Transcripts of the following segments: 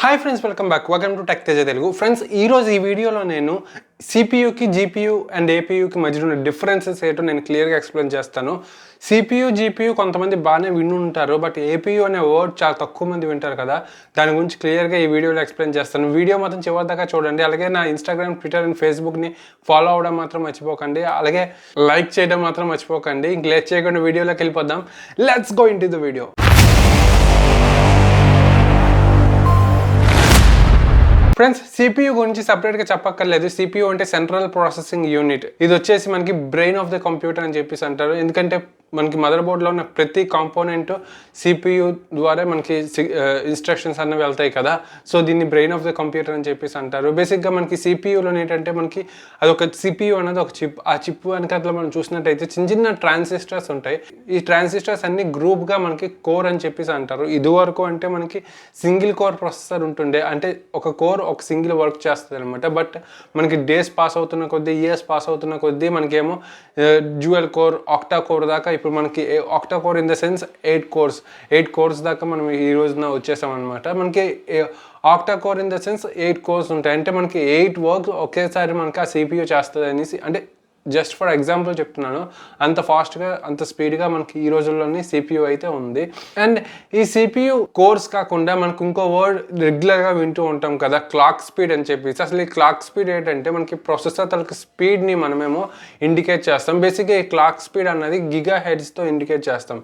Hi friends, welcome back. Welcome to tech Teja Telugu. Friends, ఈరోజు ఈ వీడియోలో నేను సిపియూకి, జీపీయూ అండ్ ఏపీయూకి మధ్యలో ఉన్న డిఫరెన్సెస్ ఏంటో నేను క్లియర్గా ఎక్స్ప్లెయిన్ చేస్తాను. సిపియూ, జీపీయూ కొంతమంది బాగానే వినుంటారు, బట్ ఏపీయూ అనే వర్డ్ చాలా తక్కువ మంది వింటారు కదా. దాని గురించి క్లియర్గా ఈ వీడియోలో ఎక్స్ప్లెయిన్ చేస్తాను. వీడియో మాత్రం చివరి దాకా చూడండి. అలాగే నా ఇన్స్టాగ్రామ్, ట్విట్టర్ అండ్ ఫేస్బుక్ని ఫాలో అవ్వడం మాత్రం మర్చిపోకండి. అలాగే లైక్ చేయడం మాత్రం మర్చిపోకండి. ఇంక లేట్ చేయకుండా వీడియోలోకి వెళ్ళిపోదాం. Let's go in to the video. Friends, CPU గురించి సపరేట్గా చెప్పక్కర్లేదు. సిపియూ అంటే సెంట్రల్ ప్రాసెసింగ్ యూనిట్. ఇది వచ్చేసి మనకి బ్రెయిన్ ఆఫ్ ద కంప్యూటర్ అని చెప్పేసి అంటారు. ఎందుకంటే మనకి మదర్ బోర్డ్లో ఉన్న ప్రతి కాంపోనెంట్ సిపియూ ద్వారా మనకి ఇన్స్ట్రక్షన్స్ అన్నవి వెళ్తాయి కదా. సో దీన్ని బ్రెయిన్ ఆఫ్ ద కంప్యూటర్ అని చెప్పేసి అంటారు. బేసిక్గా మనకి సిపియూలో ఏంటంటే మనకి అదొక సిపియూ అనేది ఒక చిప్. ఆ చిప్ వెనకాల మనం చూసినట్టయితే చిన్న చిన్న ట్రాన్సిస్టర్స్ ఉంటాయి. ఈ ట్రాన్సిస్టర్స్ అన్ని గ్రూప్గా మనకి కోర్ అని చెప్పేసి అంటారు. ఇదివరకు అంటే మనకి సింగిల్ కోర్ ప్రాసెసర్ ఉంటుండే, అంటే ఒక కోర్ ఒక సింగిల్ వర్క్ చేస్తుంది అనమాట. బట్ మనకి డేస్ పాస్ అవుతున్న కొద్దీ, ఇయర్స్ పాస్ అవుతున్న కొద్దీ మనకేమో డ్యూయల్ కోర్, ఆక్టా కోర్ దాకా ఇప్పుడు మనకి octa core in the sense 8 course దాకా మనం ఈ రోజున వచ్చేసాం అనమాట. మనకి octa core in the sense 8 course ఉంటాయి. అంటే మనకి 8 వర్క్స్ ఒకేసారి మనకి ఆ సిపియూ చేస్తుంది అనేసి, అంటే జస్ట్ ఫర్ ఎగ్జాంపుల్ చెప్తున్నాను. అంత ఫాస్ట్గా, అంత స్పీడ్గా మనకి ఈ రోజుల్లోనే సిపియూ అయితే ఉంది. అండ్ ఈ సిపియూ కోర్స్ కాకుండా మనకు ఇంకో వర్డ్ రెగ్యులర్గా వింటూ ఉంటాం కదా, క్లాక్ స్పీడ్ అని చెప్పేసి. అసలు ఈ క్లాక్ స్పీడ్ ఏంటంటే మనకి ప్రొసెసర్ తలకి స్పీడ్ని మనమేమో ఇండికేట్ చేస్తాం. బేసిక్గా ఈ క్లాక్ స్పీడ్ అన్నది గిగా హెర్ట్జ్తో ఇండికేట్ చేస్తాం.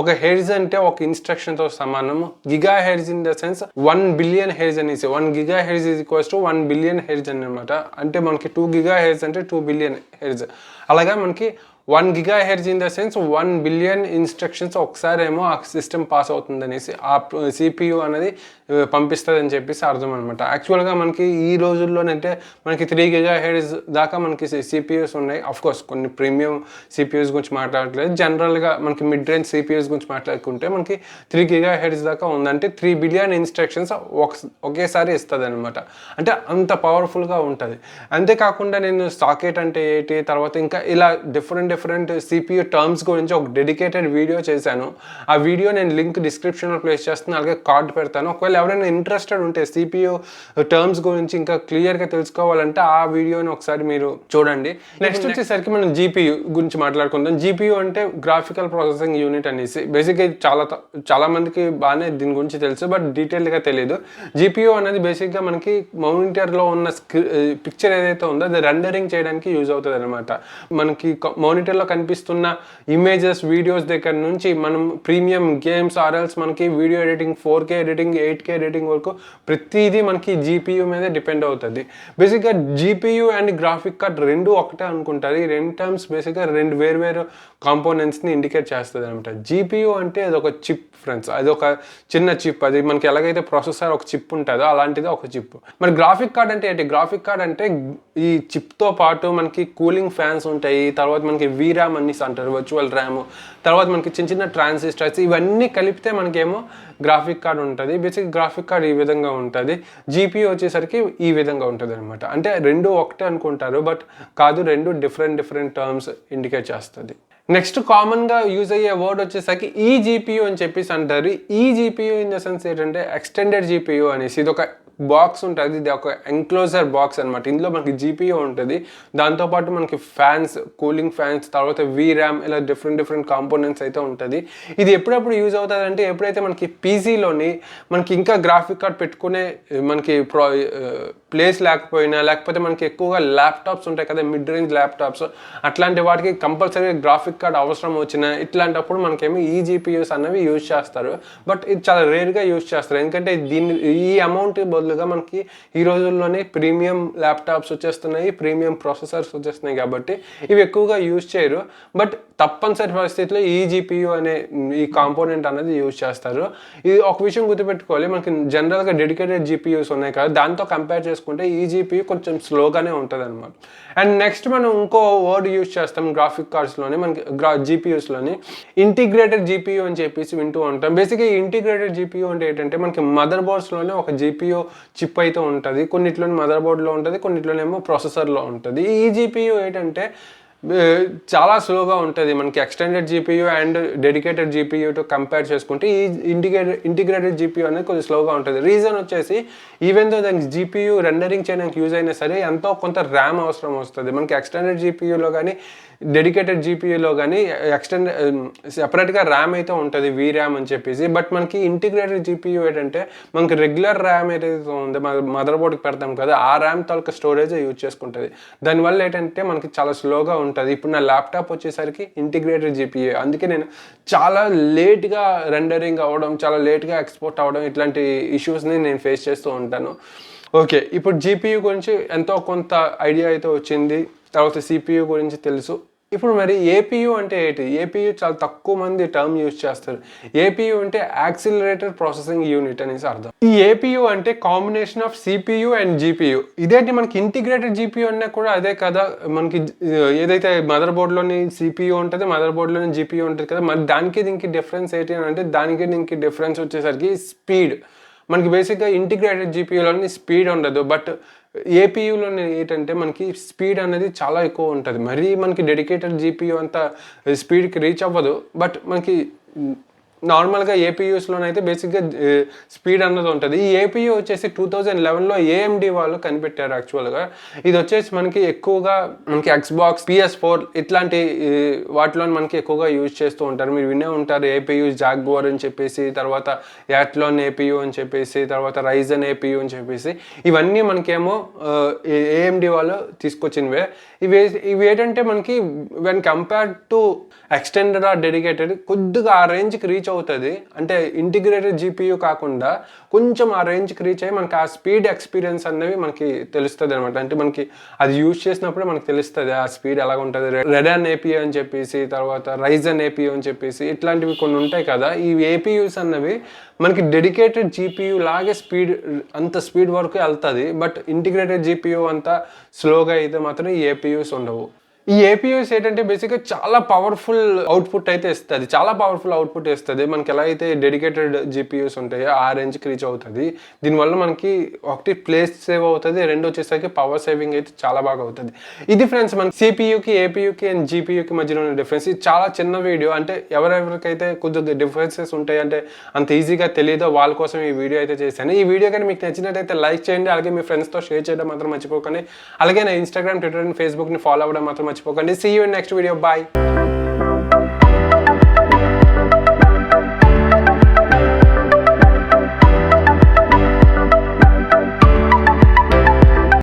ఒక హెర్ట్జ్ అంటే ఒక ఇన్స్ట్రక్షన్తో సమానము. Giga hertz in the sense 1 billion hertz అనేసి. 1 giga hertz is equals to 1 billion hertz అనమాట. అంటే మనకి 2 గిగా హెర్ట్జ్ అంటే 2 బిలియన్ హెర్ట్జ్. అలాగా మనకి 1 giga hertz in the sense 1 billion instructions ఒకసారి ఏమో ఆ సిస్టమ్ పాస్ అవుతుంది అనేసి, ఆ సిపియూ అనేది పంపిస్తుంది అని చెప్పేసి అర్థం అనమాట. యాక్చువల్గా మనకి ఈ రోజుల్లోనంటే మనకి 3 గిగా హెర్ట్జ్ దాకా మనకి సిపియూస్ ఉన్నాయి. అఫ్కోర్స్ కొన్ని ప్రీమియం సిపియూస్ గురించి మాట్లాడట్లేదు, జనరల్గా మనకి మిడ్ రేంజ్ సిపియూస్ గురించి మాట్లాడుకుంటే మనకి 3 గిగా హెర్ట్జ్ దాకా ఉందంటే 3 బిలియన్ ఇన్స్ట్రక్షన్స్ ఒకేసారి ఇస్తుంది అనమాట. అంటే అంత పవర్ఫుల్గా ఉంటుంది. అంతేకాకుండా నేను సాకెట్ అంటే ఏంటి, తర్వాత ఇంకా ఇలా డిఫరెంట్ సిపియూ టర్మ్స్ గురించి ఒక డెడికేటెడ్ వీడియో చేశాను. ఆ వీడియో నేను లింక్ డిస్క్రిప్షన్లో ప్లేస్ చేస్తాను, అలాగే కార్డ్ పెడతాను. ఒకవేళ ఎవరైనా ఇంట్రెస్టెడ్ ఉంటే సిపియూ టర్మ్స్ గురించి ఇంకా క్లియర్గా తెలుసుకోవాలంటే ఆ వీడియోని ఒకసారి మీరు చూడండి. నెక్స్ట్ వచ్చేసరికి మనం జీపీయూ గురించి మాట్లాడుకుందాం. జీపీయూ అంటే గ్రాఫికల్ ప్రాసెసింగ్ యూనిట్ అనేసి. బేసిక్గా చాలా మందికి బాగానే దీని గురించి తెలుసు, బట్ డీటెయిల్గా తెలియదు. జీపీయూ అనేది బేసిక్గా మనకి మానిటర్లో ఉన్న పిక్చర్ ఏదైతే ఉందో అది రెండరింగ్ చేయడానికి యూజ్ అవుతుంది అనమాట. మనకి మానిటర్లో కనిపిస్తున్న ఇమేజెస్, వీడియోస్ దగ్గర నుంచి మనం ప్రీమియం గేమ్స్ ఆర్ఎల్స్ మనకి video editing, 4K editing, 8K editing వరకు ప్రతిదీ మనకి జీపీయూ మీదే డిపెండ్ అవుతుంది. బేసిక్గా జీపీయూ అండ్ గ్రాఫిక్ కార్డ్ రెండు ఒకటే అనుకుంటారు. ఈ రెండు టర్మ్స్ బేసిక్గా రెండు వేరు కాంపోనెంట్స్ని ఇండికేట్ చేస్తుంది అనమాట. జీపీయూ అంటే అది ఒక చిప్ ఫ్రెండ్స్, అది ఒక చిన్న చిప్. అది మనకి ఎలాగైతే ప్రాసెసర్ ఒక చిప్ ఉంటుందో అలాంటిది ఒక చిప్. మరి గ్రాఫిక్ కార్డ్ అంటే ఏంటి? గ్రాఫిక్ కార్డ్ అంటే ఈ చిప్తో పాటు మనకి కూలింగ్ ఫ్యాన్స్ ఉంటాయి, తర్వాత మనకి వీరామ్ అనేసి అంటారు, వర్చువల్ ర్యామ్, తర్వాత మనకి చిన్న చిన్న ట్రాన్సిస్టర్స్, ఇవన్నీ కలిపితే మనకేమో గ్రాఫిక్ కార్డ్ ఉంటుంది. బేసిక్ గ్రాఫిక్ కార్డ్ ఈ విధంగా ఉంటుంది. జీపీయూ వచ్చేసరికి ఈ విధంగా ఉంటుంది అనమాట. అంటే రెండు ఒకటే అనుకుంటారు, బట్ కాదు, రెండు డిఫరెంట్ టర్మ్స్ ఇండికేట్ చేస్తుంది. నెక్స్ట్ కామన్గా యూజ్ అయ్యే వర్డ్ వచ్చేసరికి ఈ జీపీయూ అని చెప్పేసి అంటారు. ఈ జీపీయూ ఇన్ ద సెన్స్ ఏంటంటే ఎక్స్టెండెడ్ జీపీయూ అనేసి. ఇది ఒక బాక్స్ ఉంటుంది, ఇది ఒక ఎంక్లోజర్ బాక్స్ అనమాట. ఇందులో మనకి జీపీయూ ఉంటుంది, దాంతోపాటు మనకి ఫ్యాన్స్, కూలింగ్ ఫ్యాన్స్, తర్వాత వీరామ్, ఇలా డిఫరెంట్ కాంపోనెంట్స్ అయితే ఉంటుంది. ఇది ఎప్పుడెప్పుడు యూజ్ అవుతుంది అంటే ఎప్పుడైతే మనకి పీసీలోని మనకి ఇంకా గ్రాఫిక్ కార్డ్ పెట్టుకునే మనకి ప్లేస్ లేకపోతే మనకి ఎక్కువగా ల్యాప్టాప్స్ ఉంటాయి కదా, మిడ్ రేంజ్ ల్యాప్టాప్స్, అట్లాంటి వాటికి కంపల్సరీగా గ్రాఫిక్ కార్డ్ అవసరం వచ్చిన ఇట్లాంటప్పుడు మనకేమో ఈ జీపీయూస్ అన్నవి యూజ్ చేస్తారు. బట్ ఇది చాలా రేర్గా యూజ్ చేస్తారు, ఎందుకంటే ఈ అమౌంట్ బదులుగా మనకి ఈ రోజుల్లోనే ప్రీమియం ల్యాప్టాప్స్ వచ్చేస్తున్నాయి, ప్రీమియం ప్రాసెసర్స్ వచ్చేస్తున్నాయి, కాబట్టి ఇవి ఎక్కువగా యూజ్ చేయరు. బట్ తప్పనిసరి పరిస్థితిలో ఈ జీపీయూ అనే ఈ కాంపోనెంట్ అనేది యూజ్ చేస్తారు. ఇది ఒక విషయం గుర్తుపెట్టుకోవాలి, మనకి జనరల్గా డెడికేటెడ్ జీపీయూస్ ఉన్నాయి కదా, దాంతో కంపేర్ చేసుకుంటే ఈ జీపీయూ కొంచెం స్లోగానే ఉంటుంది అనమాట. అండ్ నెక్స్ట్ మనం ఇంకో వర్డ్ యూజ్ చేస్తాం గ్రాఫిక్ కార్డ్స్లోని, మనకి జీపీయూస్లోని ఇంటిగ్రేటెడ్ జీపీయూ అని చెప్పేసి వింటూ ఉంటాం. బేసిక్గా ఈ ఇంటిగ్రేటెడ్ జీపీయూ అంటే ఏంటంటే మనకి మదర్ బోర్డ్స్లోనే ఒక జీపీయూ చిప్ అయితే ఉంటుంది, కొన్నిట్లోనే మదర్ బోర్డ్లో ఉంటుంది, కొన్నిట్లోనేమో ప్రాసెసర్లో ఉంటుంది. ఈ జీపీయూ ఏంటంటే చాలా స్లోగా ఉంటుంది మనకి ఎక్స్టెండెడ్ జీపీయూ అండ్ డెడికేటెడ్ జీపీయూతో కంపేర్ చేసుకుంటే ఈ ఇంటిగ్రేటెడ్ జీపీయూ అనేది కొంచెం స్లోగా ఉంటుంది. రీజన్ వచ్చేసి ఈవెన్ దో దానికి జీపీయూ రెండరింగ్ చేయడానికి యూజ్ అయినా సరే ఎంతో కొంత ర్యామ్ అవసరం వస్తుంది. మనకి ఎక్స్టెండెడ్ జీపీయూలో కానీ డెడికేటెడ్ జీపీయూలో కానీ సెపరేట్గా ర్యామ్ అయితే ఉంటుంది, వీ ర్యామ్ అని చెప్పేసి. బట్ మనకి ఇంటిగ్రేటెడ్ జీపీయూ ఏంటంటే మనకి రెగ్యులర్ ర్యామ్ ఏదైతే ఉందో మదర్ బోర్డ్కి పెడతాం కదా, ఆ ర్యామ్ తాలూకా స్టోరేజ్ యూజ్ చేసుకుంటుంది. దానివల్ల ఏంటంటే మనకి చాలా స్లోగా ఉంటుంది. ఇప్పుడు నా ల్యాప్టాప్ వచ్చేసరికి ఇంటిగ్రేటెడ్ జీపీయూ, అందుకే నేను చాలా లేట్గా రెండరింగ్ అవ్వడం, చాలా లేట్గా ఎక్స్పోర్ట్ అవ్వడం, ఇట్లాంటి ఇష్యూస్ని నేను ఫేస్ చేస్తూ ఉంటాను. ఓకే, ఇప్పుడు జీపీయూ గురించి ఎంతో కొంత ఐడియా అయితే వచ్చింది, తర్వాత సిపియూ గురించి తెలుసు. ఇప్పుడు మరి ఏపీయూ అంటే ఏంటి? ఏపీయూ చాలా తక్కువ మంది టర్మ్ యూజ్ చేస్తారు. ఏపీయూ అంటే యాక్సిలరేటెడ్ ప్రాసెసింగ్ యూనిట్ అనేసి అర్థం. ఈ ఏపీయూ అంటే combination of CPU and GPU. ఇదేంటి మనకి ఇంటిగ్రేటెడ్ జీపీయూ అన్నా కూడా అదే కదా, మనకి ఏదైతే మదర్ బోర్డ్లోని సిపియూ ఉంటుంది, మదర్ బోర్డ్లోని జీపీయూ ఉంటుంది కదా, మరి దానికి దీనికి డిఫరెన్స్ ఏంటి అని అంటే దానికి దీనికి డిఫరెన్స్ వచ్చేసరికి స్పీడ్. మనకి బేసిక్గా ఇంటిగ్రేటెడ్ జీపీయూలోని స్పీడ్ ఉండదు, బట్ ఏపీయూలో ఏంటంటే మనకి స్పీడ్ అనేది చాలా ఎక్కువ ఉంటుంది. మరీ మనకి డెడికేటెడ్ జీపీయూ అంతా స్పీడ్కి రీచ్ అవ్వదు, బట్ మనకి నార్మల్గా ఏపీయూస్లోనైతే బేసిక్గా స్పీడ్ అన్నది ఉంటుంది. ఈ ఏపీయూ వచ్చేసి 2011లో ఏఎండి వాళ్ళు కనిపెట్టారు యాక్చువల్గా. ఇది వచ్చేసి మనకి ఎక్కువగా మనకి ఎక్స్బాక్స్, PS4 ఇట్లాంటి వాటిలో మనకి ఎక్కువగా యూజ్ చేస్తూ ఉంటారు. మీరు వినే ఉంటారు ఏపీయూ జాగ్వార్ అని చెప్పేసి, తర్వాత యాట్లాన్ ఏపీయూ అని చెప్పేసి, తర్వాత రైజన్ ఏపీయూ అని చెప్పేసి. ఇవన్నీ మనకేమో ఏఎండి వాళ్ళు తీసుకొచ్చినవే. ఇవి ఏంటంటే మనకి when compared to extended or dedicated కొద్దిగా ఆ రేంజ్కి రీచ్ అవుతుంది. అంటే ఇంటిగ్రేటెడ్ జీపీయూ కాకుండా కొంచెం ఆ రేంజ్కి రీచ్ అయ్యి మనకి ఆ స్పీడ్ ఎక్స్పీరియన్స్ అనేవి మనకి తెలుస్తుంది అనమాట. అంటే మనకి అది యూజ్ చేసినప్పుడే మనకి తెలుస్తుంది ఆ స్పీడ్ ఎలాగ ఉంటుంది. రెడాన్ ఏపీయూ అని చెప్పేసి, తర్వాత రైజన్ ఏపీయూ అని చెప్పేసి ఇట్లాంటివి కొన్ని ఉంటాయి కదా. ఈ ఏపీయూస్ అన్నవి మనకి డెడికేటెడ్ జీపీయూ లాగే అంత స్పీడ్ వరకు వెళ్తుంది. బట్ ఇంటిగ్రేటెడ్ జీపీయూ అంతా స్లోగా అయితే మాత్రం ఈ ఏపీయూస్ ఉండవు. ఈ ఏపీయూస్ ఏంటంటే బేసిక్గా చాలా పవర్ఫుల్ అవుట్పుట్ అయితే ఇస్తుంది, చాలా పవర్ఫుల్ అవుట్పుట్ ఇస్తుంది. మనకి ఎలా అయితే డెడికేటెడ్ జీపీయూస్ ఉంటాయో ఆ రేంజ్కి రీచ్ అవుతుంది. దీనివల్ల మనకి ఒకటి ప్లేస్ సేవ్ అవుతుంది, రెండు వచ్చేసరికి పవర్ సేవింగ్ అయితే చాలా బాగా అవుతుంది. ఇది ఫ్రెండ్స్ మన సిపియూకి, ఏపీయూకి అండ్ జీపీయూకి మధ్యలో ఉన్న డిఫరెన్స్. ఇది చాలా చిన్న వీడియో, అంటే ఎవరెవరికైతే కొద్దిగా డిఫరెన్సెస్ ఉంటాయి అంటే అంత ఈజీగా తెలియదో వాళ్ళ కోసం ఈ వీడియో అయితే చేశాను. ఈ వీడియో కానీ మీకు నచ్చినట్టయితే లైక్ చేయండి, అలాగే మీ ఫ్రెండ్స్తో షేర్ చేయడం మాత్రం మర్చిపోకండి. అలాగే నా ఇన్స్టాగ్రామ్, ట్విట్టర్ అండ్ ఫేస్బుక్ని ఫాలో అవ్వడం మాత్రం మర్చిపోకండి. See you in next video. Bye.